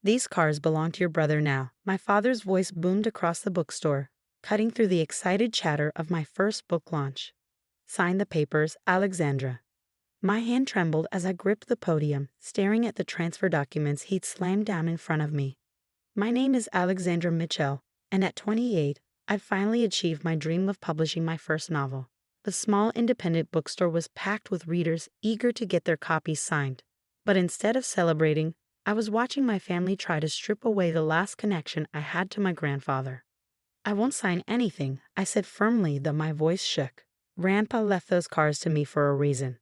These cars belong to your brother now. My father's voice boomed across the bookstore, cutting through the excited chatter of my first book launch. Sign the papers, Alexandra. My hand trembled as I gripped the podium, staring at the transfer documents he'd slammed down in front of me. My name is Alexandra Mitchell, and at 28, I'd finally achieved my dream of publishing my first novel. The small independent bookstore was packed with readers eager to get their copies signed. But instead of celebrating, I was watching my family try to strip away the last connection I had to my grandfather. "I won't sign anything," I said firmly, though my voice shook. "Grandpa left those cars to me for a reason."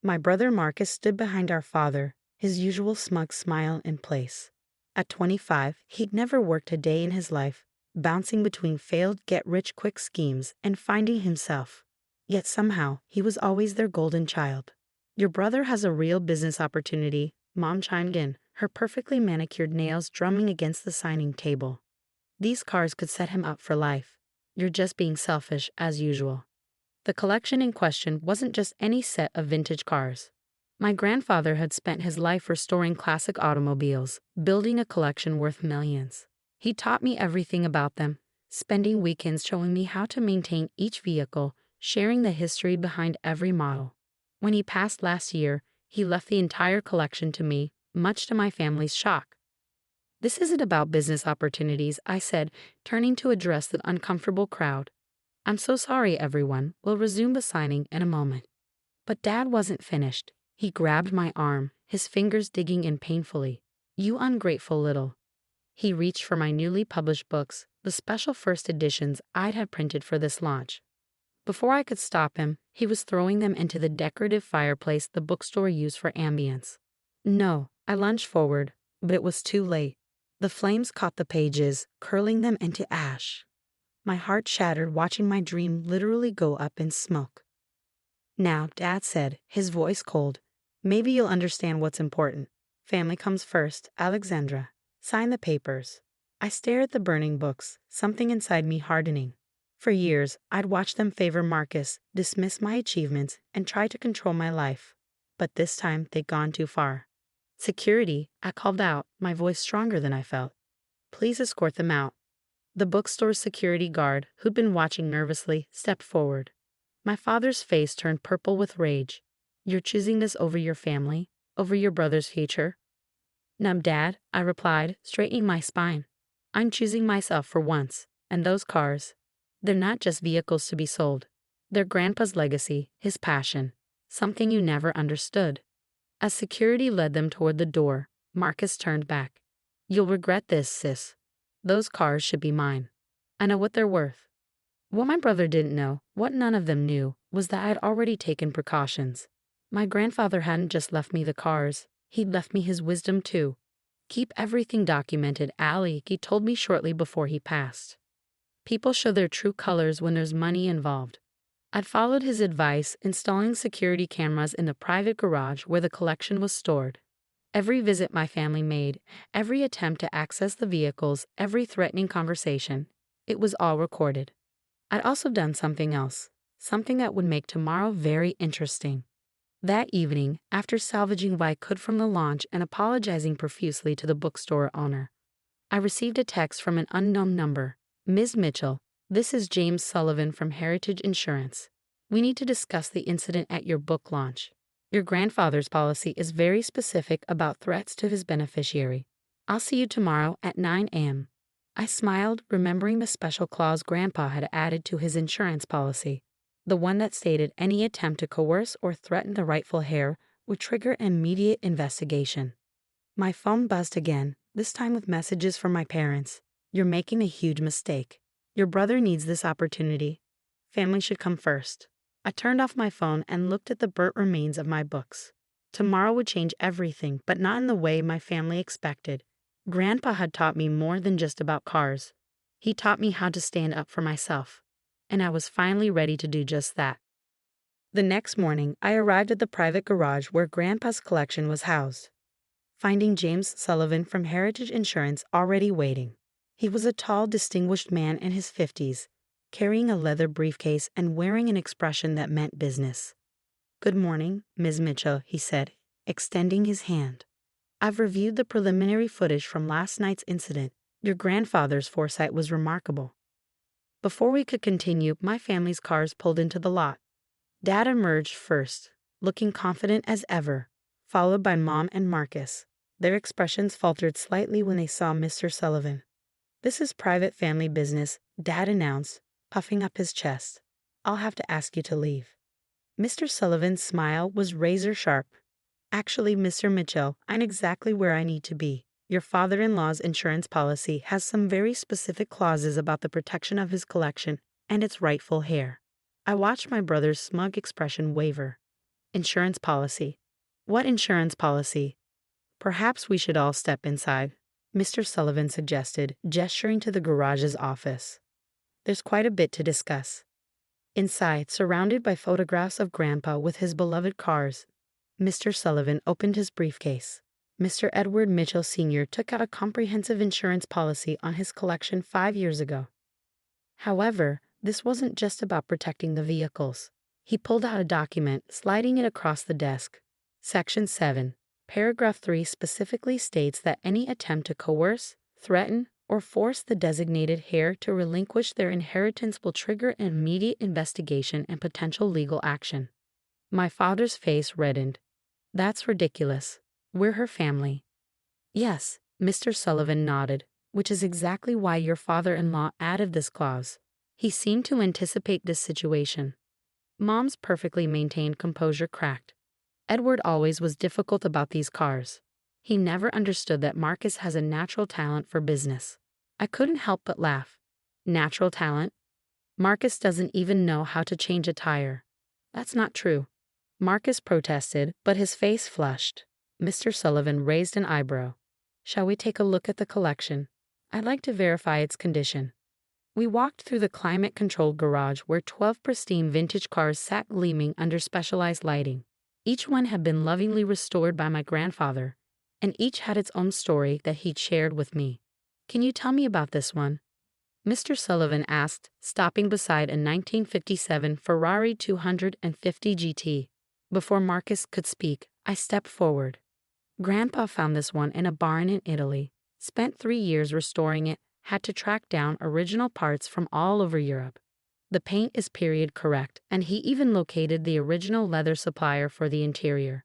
My brother Marcus stood behind our father, his usual smug smile in place. At 25, he'd never worked a day in his life, bouncing between failed get-rich-quick schemes and finding himself. Yet somehow, he was always their golden child. "Your brother has a real business opportunity," Mom chimed in, her perfectly manicured nails drumming against the signing table. "These cars could set him up for life. You're just being selfish, as usual." The collection in question wasn't just any set of vintage cars. My grandfather had spent his life restoring classic automobiles, building a collection worth millions. He taught me everything about them, spending weekends showing me how to maintain each vehicle, sharing the history behind every model. When he passed last year, he left the entire collection to me, much to my family's shock. "This isn't about business opportunities," I said, turning to address the uncomfortable crowd. "I'm so sorry, everyone. We'll resume the signing in a moment." But Dad wasn't finished. He grabbed my arm, his fingers digging in painfully. "You ungrateful little." He reached for my newly published books, the special first editions I'd had printed for this launch. Before I could stop him, he was throwing them into the decorative fireplace the bookstore used for ambience. "No," I lunged forward, but it was too late. The flames caught the pages, curling them into ash. My heart shattered watching my dream literally go up in smoke. "Now," Dad said, his voice cold, "maybe you'll understand what's important. Family comes first, Alexandra. Sign the papers." I stared at the burning books, something inside me hardening. For years, I'd watched them favor Marcus, dismiss my achievements, and try to control my life. But this time, they'd gone too far. "Security," I called out, my voice stronger than I felt. "Please escort them out." The bookstore's security guard, who'd been watching nervously, stepped forward. My father's face turned purple with rage. "You're choosing this over your family? Over your brother's future?" "No, Dad," I replied, straightening my spine. "I'm choosing myself for once, and those cars, they're not just vehicles to be sold. They're Grandpa's legacy, his passion, something you never understood." As security led them toward the door, Marcus turned back. "You'll regret this, sis. Those cars should be mine. I know what they're worth." What my brother didn't know, what none of them knew, was that I'd already taken precautions. My grandfather hadn't just left me the cars, he'd left me his wisdom too. "Keep everything documented, Allie," he told me shortly before he passed. "People show their true colors when there's money involved." I'd followed his advice, installing security cameras in the private garage where the collection was stored. Every visit my family made, every attempt to access the vehicles, every threatening conversation, it was all recorded. I'd also done something else, something that would make tomorrow very interesting. That evening, after salvaging what I could from the launch and apologizing profusely to the bookstore owner, I received a text from an unknown number. "Ms. Mitchell, this is James Sullivan from Heritage Insurance. We need to discuss the incident at your book launch. Your grandfather's policy is very specific about threats to his beneficiary. I'll see you tomorrow at 9 a.m. I smiled, remembering the special clause Grandpa had added to his insurance policy, the one that stated any attempt to coerce or threaten the rightful heir would trigger an immediate investigation. My phone buzzed again, this time with messages from my parents. "You're making a huge mistake. Your brother needs this opportunity. Family should come first." I turned off my phone and looked at the burnt remains of my books. Tomorrow would change everything, but not in the way my family expected. Grandpa had taught me more than just about cars. He taught me how to stand up for myself, and I was finally ready to do just that. The next morning, I arrived at the private garage where Grandpa's collection was housed, finding James Sullivan from Heritage Insurance already waiting. He was a tall, distinguished man in his 50s, carrying a leather briefcase and wearing an expression that meant business. "Good morning, Ms. Mitchell," he said, extending his hand. I've reviewed the preliminary footage from last night's incident. Your grandfather's foresight was remarkable. Before we could continue, my family's cars pulled into the lot. Dad emerged first, looking confident as ever, followed by Mom and Marcus. Their expressions faltered slightly when they saw Mr. Sullivan. "This is private family business," Dad announced, puffing up his chest. "I'll have to ask you to leave." Mr. Sullivan's smile was razor sharp. "Actually, Mr. Mitchell, I'm exactly where I need to be. Your father-in-law's insurance policy has some very specific clauses about the protection of his collection and its rightful heir." I watched my brother's smug expression waver. "Insurance policy? What insurance policy?" "Perhaps we should all step inside," Mr. Sullivan suggested, gesturing to the garage's office. "There's quite a bit to discuss." Inside, surrounded by photographs of Grandpa with his beloved cars, Mr. Sullivan opened his briefcase. Mr. Edward Mitchell Sr. took out a comprehensive insurance policy on his collection 5 years ago. However, this wasn't just about protecting the vehicles. He pulled out a document, sliding it across the desk. Section 7, Paragraph 3 specifically states that any attempt to coerce, threaten, or force the designated heir to relinquish their inheritance will trigger an immediate investigation and potential legal action. My father's face reddened. "That's ridiculous. We're her family." "Yes," Mr. Sullivan nodded, "which is exactly why your father-in-law added this clause." He seemed to anticipate this situation. Mom's perfectly maintained composure cracked. "Edward always was difficult about these cars. He never understood that Marcus has a natural talent for business." I couldn't help but laugh. "Natural talent? Marcus doesn't even know how to change a tire." "That's not true." Marcus protested, but his face flushed. Mr. Sullivan raised an eyebrow. "Shall we take a look at the collection? I'd like to verify its condition." We walked through the climate-controlled garage where 12 pristine vintage cars sat gleaming under specialized lighting. Each one had been lovingly restored by my grandfather, and each had its own story that he'd shared with me. "Can you tell me about this one?" Mr. Sullivan asked, stopping beside a 1957 Ferrari 250 GT. Before Marcus could speak, I stepped forward. "Grandpa found this one in a barn in Italy, spent 3 years restoring it, had to track down original parts from all over Europe. The paint is period correct, and he even located the original leather supplier for the interior."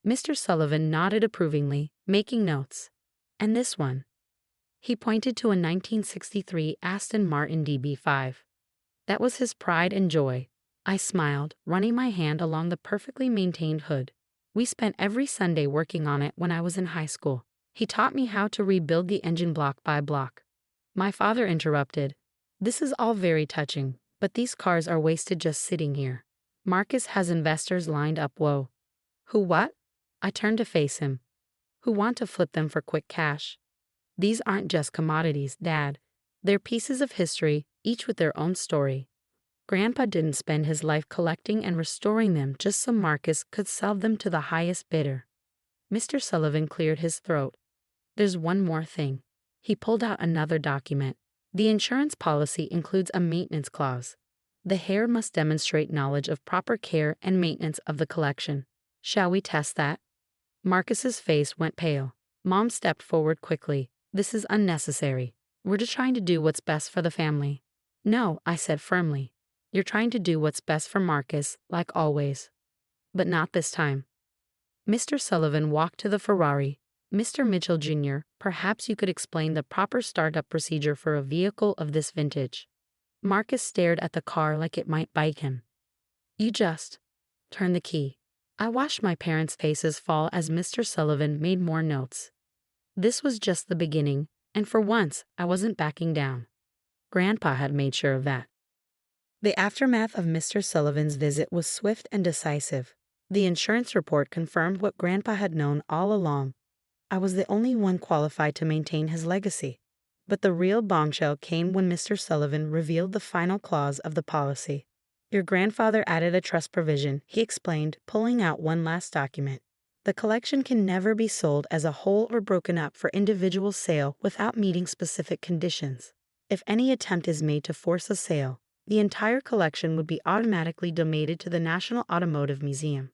Mr. Sullivan nodded approvingly, making notes. "And this one?" He pointed to a 1963 Aston Martin DB5. That was his pride and joy. I smiled, running my hand along the perfectly maintained hood. "We spent every Sunday working on it when I was in high school. He taught me how to rebuild the engine block by block." My father interrupted. "This is all very touching, but these cars are wasted just sitting here. Marcus has investors lined up." "Whoa. Who what?" I turned to face him. "Who want to flip them for quick cash. These aren't just commodities, Dad. They're pieces of history, each with their own story. Grandpa didn't spend his life collecting and restoring them just so Marcus could sell them to the highest bidder." Mr. Sullivan cleared his throat. "There's one more thing." He pulled out another document. "The insurance policy includes a maintenance clause. The heir must demonstrate knowledge of proper care and maintenance of the collection. Shall we test that?" Marcus's face went pale. Mom stepped forward quickly. "This is unnecessary. We're just trying to do what's best for the family." "No," I said firmly. "You're trying to do what's best for Marcus, like always. But not this time." Mr. Sullivan walked to the Ferrari. "Mr. Mitchell Jr., perhaps you could explain the proper startup procedure for a vehicle of this vintage." Marcus stared at the car like it might bite him. "You just turn the key." I watched my parents' faces fall as Mr. Sullivan made more notes. This was just the beginning, and for once, I wasn't backing down. Grandpa had made sure of that. The aftermath of Mr. Sullivan's visit was swift and decisive. The insurance report confirmed what Grandpa had known all along. I was the only one qualified to maintain his legacy. But the real bombshell came when Mr. Sullivan revealed the final clause of the policy. "Your grandfather added a trust provision," he explained, pulling out one last document. "The collection can never be sold as a whole or broken up for individual sale without meeting specific conditions. If any attempt is made to force a sale, the entire collection would be automatically donated to the National Automotive Museum."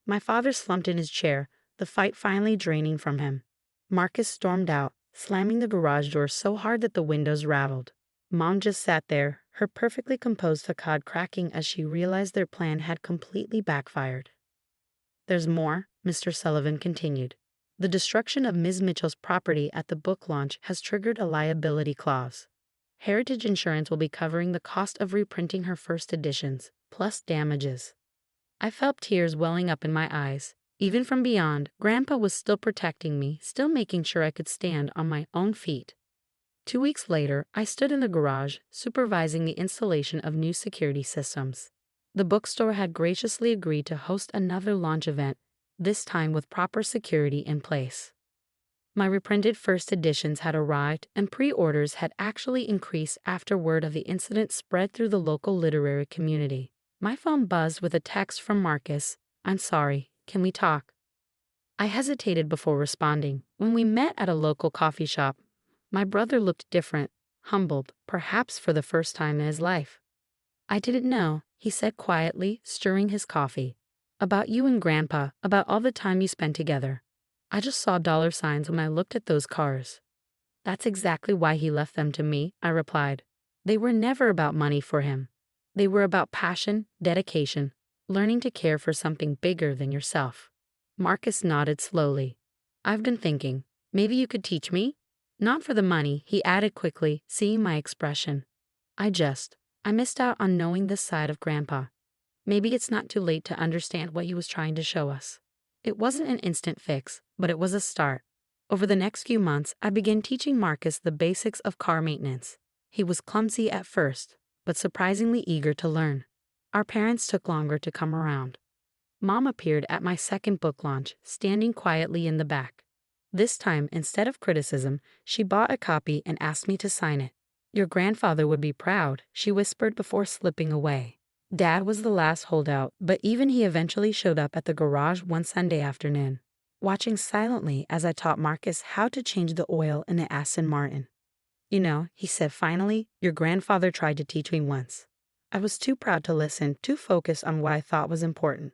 My father slumped in his chair, the fight finally draining from him. Marcus stormed out, slamming the garage door so hard that the windows rattled. Mom just sat there, her perfectly composed facade cracking as she realized their plan had completely backfired. "There's more," Mr. Sullivan continued. "The destruction of Ms. Mitchell's property at the book launch has triggered a liability clause. Heritage Insurance will be covering the cost of reprinting her first editions, plus damages." I felt tears welling up in my eyes. Even from beyond, Grandpa was still protecting me, still making sure I could stand on my own feet. 2 weeks later, I stood in the garage, supervising the installation of new security systems. The bookstore had graciously agreed to host another launch event, this time with proper security in place. My reprinted first editions had arrived, and pre-orders had actually increased after word of the incident spread through the local literary community. My phone buzzed with a text from Marcus. "I'm sorry, can we talk?" I hesitated before responding. When we met at a local coffee shop, my brother looked different, humbled, perhaps for the first time in his life. "I didn't know," he said quietly, stirring his coffee. "About you and Grandpa, about all the time you spent together. I just saw dollar signs when I looked at those cars." "That's exactly why he left them to me," I replied. "They were never about money for him. They were about passion, dedication, learning to care for something bigger than yourself." Marcus nodded slowly. "I've been thinking, maybe you could teach me?" "Not for the money," he added quickly, seeing my expression. I missed out on knowing this side of Grandpa. Maybe it's not too late to understand what he was trying to show us." It wasn't an instant fix, but it was a start. Over the next few months, I began teaching Marcus the basics of car maintenance. He was clumsy at first, but surprisingly eager to learn. Our parents took longer to come around. Mom appeared at my second book launch, standing quietly in the back. This time, instead of criticism, she bought a copy and asked me to sign it. "Your grandfather would be proud," she whispered before slipping away. Dad was the last holdout, but even he eventually showed up at the garage one Sunday afternoon, watching silently as I taught Marcus how to change the oil in the Aston Martin. "You know," he said finally, "your grandfather tried to teach me once." I was too proud to listen, too focused on what I thought was important.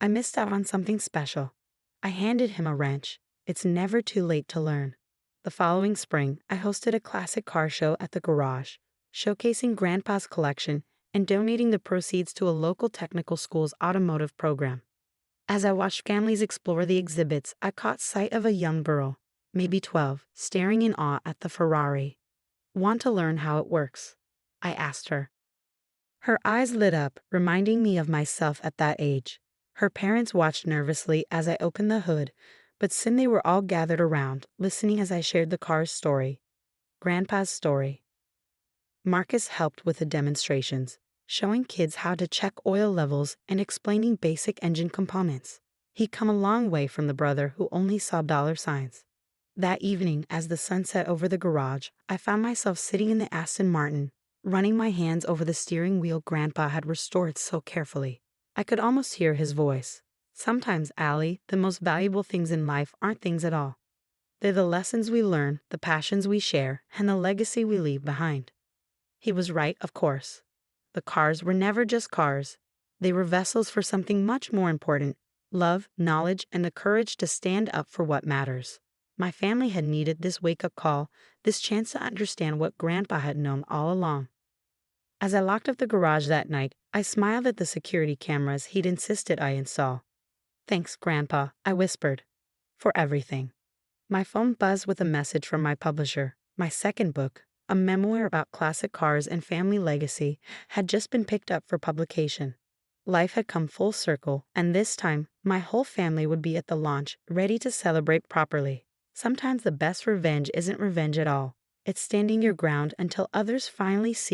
I missed out on something special. I handed him a wrench. It's never too late to learn. The following spring, I hosted a classic car show at the garage, showcasing Grandpa's collection and donating the proceeds to a local technical school's automotive program. As I watched families explore the exhibits, I caught sight of a young girl, maybe 12, staring in awe at the Ferrari. "Want to learn how it works?" I asked her. Her eyes lit up, reminding me of myself at that age. Her parents watched nervously as I opened the hood, but soon they were all gathered around, listening as I shared the car's story. Grandpa's story. Marcus helped with the demonstrations, showing kids how to check oil levels and explaining basic engine components. He'd come a long way from the brother who only saw dollar signs. That evening, as the sun set over the garage, I found myself sitting in the Aston Martin, running my hands over the steering wheel Grandpa had restored so carefully. I could almost hear his voice. "Sometimes, Allie, the most valuable things in life aren't things at all. They're the lessons we learn, the passions we share, and the legacy we leave behind." He was right, of course. The cars were never just cars. They were vessels for something much more important: love, knowledge, and the courage to stand up for what matters. My family had needed this wake-up call, this chance to understand what Grandpa had known all along. As I locked up the garage that night, I smiled at the security cameras he'd insisted I install. "Thanks, Grandpa," I whispered, "for everything." My phone buzzed with a message from my publisher. My second book, a memoir about classic cars and family legacy, had just been picked up for publication. Life had come full circle, and this time, my whole family would be at the launch, ready to celebrate properly. Sometimes the best revenge isn't revenge at all. It's standing your ground until others finally see